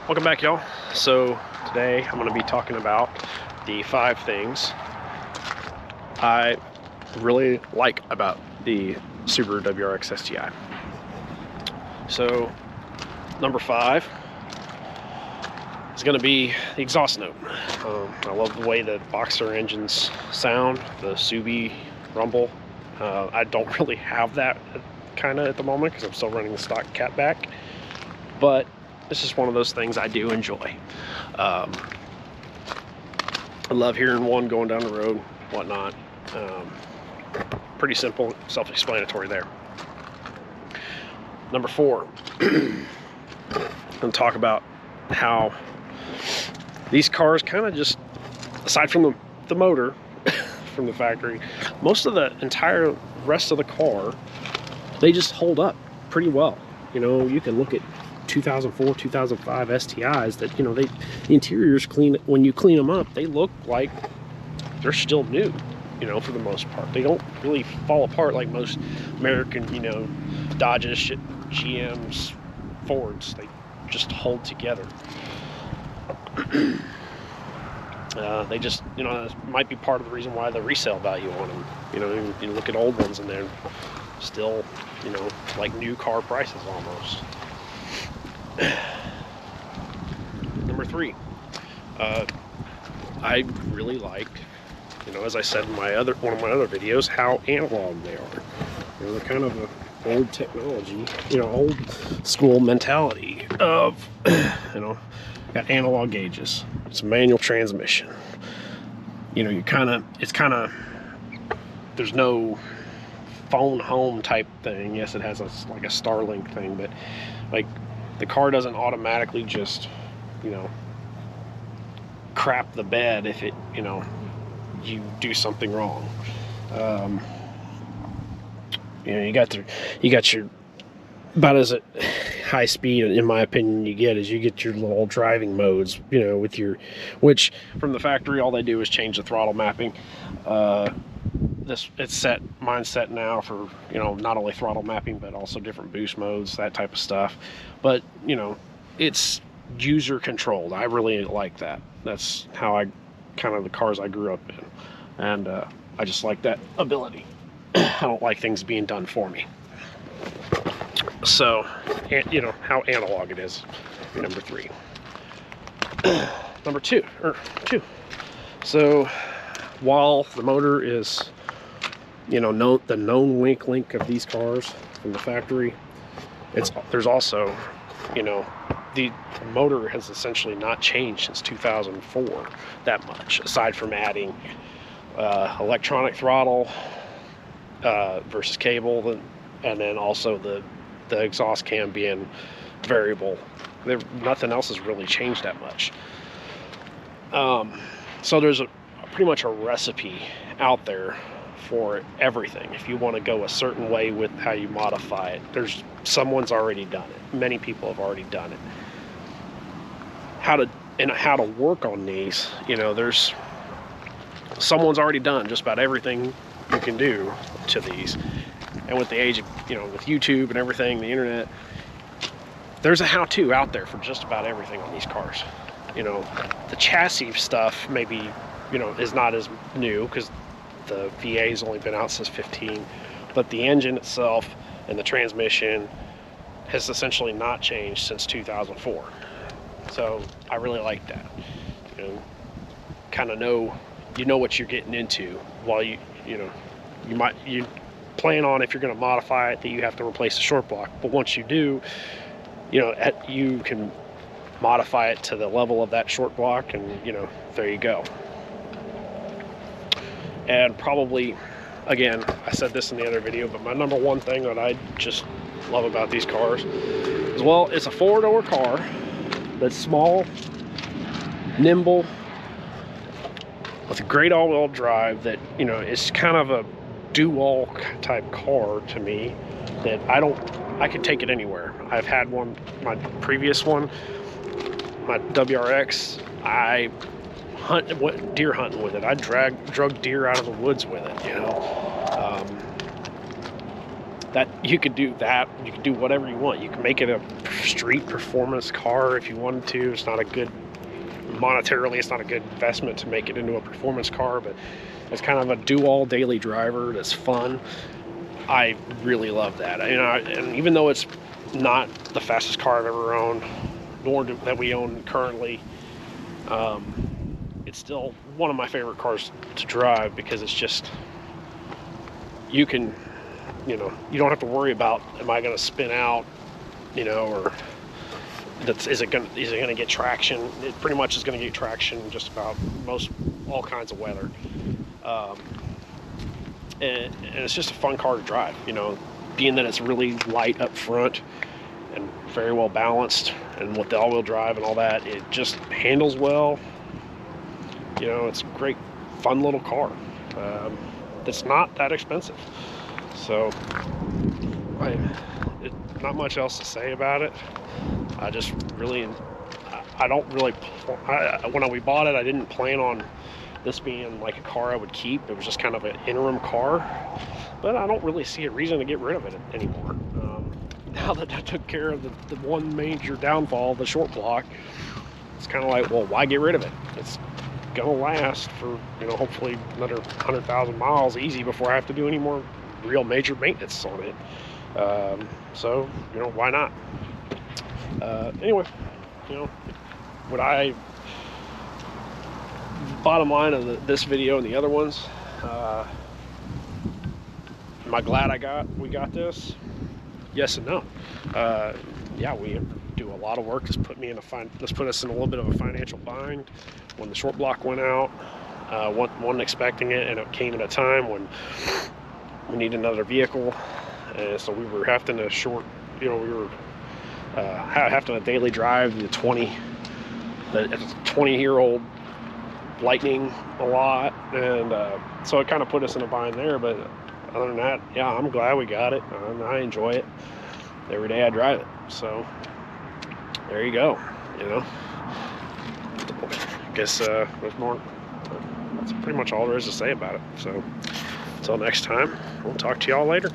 Welcome back, y'all. So today I'm going to be talking about the 5 things I really like about the Subaru WRX STI. So number 5 is going to be the exhaust note. I love the way the boxer engines sound, the Subi rumble. I don't really have that kind of at the moment because I'm still running the stock catback, but this is one of those things I do enjoy. I love hearing one going down the road, whatnot. Pretty simple, self-explanatory there. Number 4, I'm going to talk about how these cars kind of just, aside from the motor from the factory, most of the entire rest of the car, they just hold up pretty well. You know, you can look at 2004, 2005 STIs that, you know, the interiors clean, when you clean them up, they look like they're still new, you know, for the most part. They don't really fall apart like most American, you know, Dodges, GMs, Fords. They just hold together. They just, you know, it might be part of the reason why the resale value on them. You know, you look at old ones and they're still, you know, like new car prices almost. Number 3, I really like, you know, as I said in one of my other videos, how analog they are. You know, they're kind of a old technology, you know, old school mentality of, you know, got analog gauges. It's a manual transmission. You know, it's kind of, there's no phone home type thing. Yes, it has like a Starlink thing, but like the car doesn't automatically just, you know, crap the bed if it, you know, you do something wrong. You know, you got your about as high speed, in my opinion, you get is you get your little driving modes, you know, with your, which from the factory all they do is change the throttle mapping. Mine's set now for, you know, not only throttle mapping but also different boost modes, that type of stuff. But, you know, it's user controlled. I really like that. That's how I kind of, the cars I grew up in, and I just like that ability. I don't like things being done for me. So, you know, how analog it is. Number 3. Number 2. So, while the motor is, you know, the known weak link of these cars from the factory, there's also, you know, the motor has essentially not changed since 2004 that much, aside from adding electronic throttle versus cable, and then also the exhaust cam being variable. Nothing else has really changed that much. So there's pretty much a recipe out there for everything. If you want to go a certain way with how you modify it, someone's already done it. Many people have already done it. How to work on these, you know, someone's already done just about everything you can do to these. And with the age of, you know, with YouTube and everything, the internet, there's a how-to out there for just about everything on these cars. You know, the chassis stuff maybe, you know, is not as new because the VA's only been out since 15, but the engine itself and the transmission has essentially not changed since 2004. So I really like that. You know, kind of know what you're getting into while you plan on, if you're going to modify it, that you have to replace the short block. But once you do, you know, you can modify it to the level of that short block, and, you know, there you go. And probably, again, I said this in the other video, but my number 1 thing that I just love about these cars is, well, it's a 4-door car that's small, nimble, with a great all-wheel drive that, you know, is kind of a do-all type car to me, that I could take it anywhere. I've had one, my previous one, my WRX, I went deer hunting with it. I drug deer out of the woods with it, you know. that you could do that. You could do whatever you want. You can make it a street performance car if you wanted to. It's not a good, monetarily, it's not a good investment to make it into a performance car, but it's kind of a do-all daily driver that's fun. I really love that. And even though it's not the fastest car I've ever owned, nor that we own currently, it's still one of my favorite cars to drive, because it's just, you can, you don't have to worry about, am I going to spin out, or is it going to get traction? It pretty much is going to get traction just about all kinds of weather. And it's just a fun car to drive, being that it's really light up front and very well balanced, and with the all-wheel drive and all that, it just handles well. It's a great, fun little car. That's not that expensive. So, not much else to say about it. I just really, when we bought it, I didn't plan on this being like a car I would keep. It was just kind of an interim car, but I don't really see a reason to get rid of it anymore. Now that I took care of the one major downfall, the short block, it's kind of like, well, why get rid of it? It's gonna last for, hopefully another 100,000 miles easy before I have to do any more real major maintenance on it. So, why not? Anyway, bottom line of this video and the other ones, am I glad we got this? Yes and no. Yeah, we do a lot of work. This put us in a little bit of a financial bind when the short block went out. Wasn't expecting it, and it came at a time when we need another vehicle, and so we were having to having a daily drive the 20-year-old Lightning a lot, and so it kind of put us in a bind there. But other than that, yeah, I'm glad we got it, and I enjoy it. Every day I drive it, so there you go. I guess there's more. That's pretty much all there is to say about it. So until next time, we'll talk to y'all later.